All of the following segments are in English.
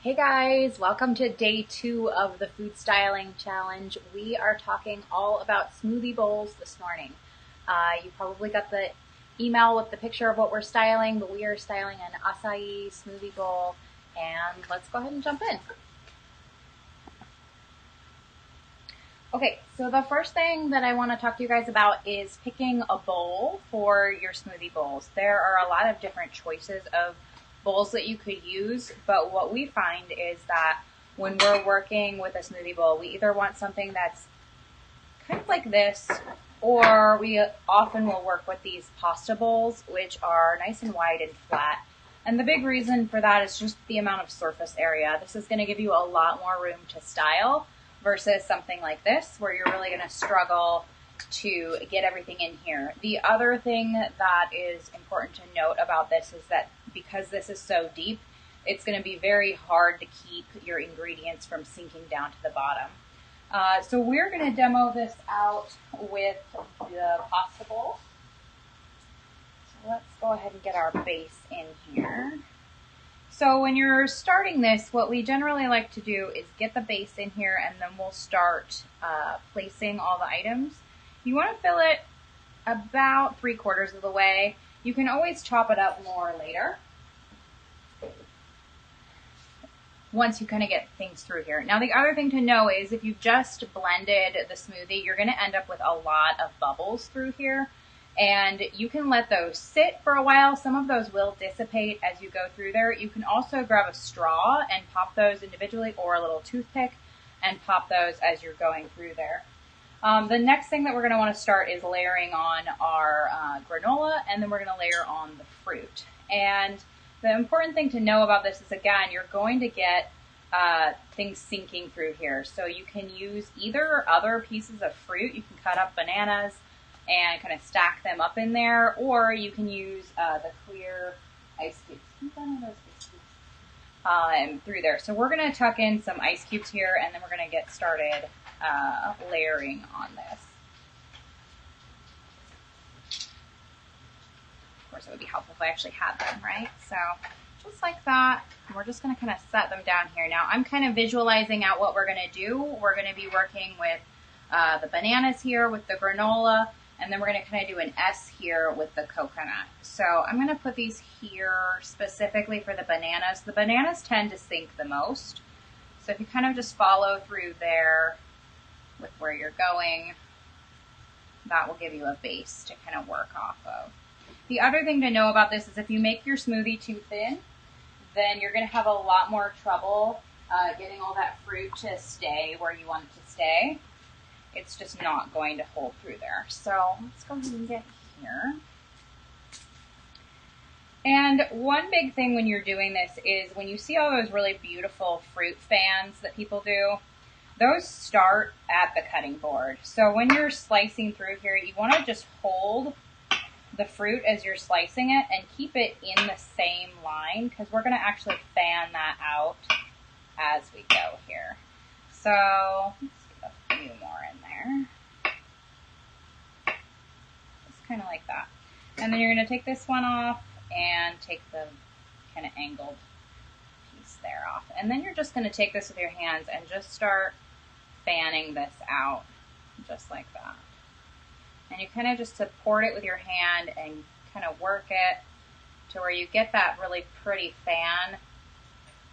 Hey guys, welcome to day 2 of the food styling challenge. We are talking all about smoothie bowls this morning. You probably got the email with the picture of what we're styling, but we are styling an acai smoothie bowl, and let's go ahead and jump in. Okay, so the first thing that I want to talk to you guys about is picking a bowl for your smoothie bowls. There are a lot of different choices of bowls that you could use, but what we find is that when we're working with a smoothie bowl, we either want something that's kind of like this, or we often will work with these pasta bowls, which are nice and wide and flat. And the big reason for that is just the amount of surface area. This is going to give you a lot more room to style versus something like this, where you're really going to struggle to get everything in here. The other thing that is important to note about this is that because this is so deep, it's going to be very hard to keep your ingredients from sinking down to the bottom. So we're going to demo this out with the pasta bowl. So let's go ahead and get our base in here. So when you're starting this, what we generally like to do is get the base in here, and then we'll start placing all the items. You want to fill it about 3/4 of the way. You can always chop it up more later once you kind of get things through here. Now, the other thing to know is if you've just blended the smoothie, you're going to end up with a lot of bubbles through here. And you can let those sit for a while. Some of those will dissipate as you go through there. You can also grab a straw and pop those individually, or a little toothpick and pop those as you're going through there. The next thing that we're going to want to start is layering on our granola, and then we're going to layer on the fruit. And the important thing to know about this is, again, you're going to get things sinking through here. So you can use either other pieces of fruit. You can cut up bananas and kind of stack them up in there, or you can use the clear ice cubes. Through there. So we're going to tuck in some ice cubes here, and then we're going to get started layering on this. Of course, it would be helpful if I actually had them, right? So just like that, we're just going to kind of set them down here. Now, I'm kind of visualizing out what we're going to do. We're going to be working with the bananas here with the granola, and then we're going to kind of do an S here with the coconut. So I'm going to put these here specifically for the bananas. The bananas tend to sink the most. So if you kind of just follow through there with where you're going, that will give you a base to kind of work off of. The other thing to know about this is if you make your smoothie too thin, then you're going to have a lot more trouble getting all that fruit to stay where you want it to stay. It's just not going to hold through there. So let's go ahead and get here. And one big thing when you're doing this is when you see all those really beautiful fruit fans that people do, those start at the cutting board. So when you're slicing through here, you want to just hold the fruit as you're slicing it and keep it in the same line, because we're going to actually fan that out as we go here. So let's get a few more in there. Just kind of like that. And then you're going to take this one off and take the kind of angled piece there off. And then you're just going to take this with your hands and just start fanning this out just like that. And you kind of just support it with your hand and kind of work it to where you get that really pretty fan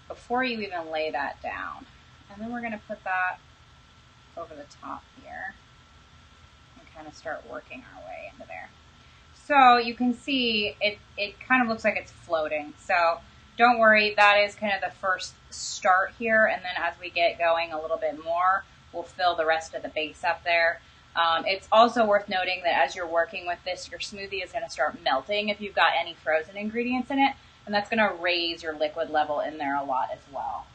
before you even lay that down. And then we're going to put that over the top here and kind of start working our way into there. So you can see it kind of looks like it's floating. So don't worry, that is kind of the first start here. And then as we get going a little bit more, we'll fill the rest of the base up there. It's also worth noting that as you're working with this, your smoothie is going to start melting if you've got any frozen ingredients in it, and that's going to raise your liquid level in there a lot as well.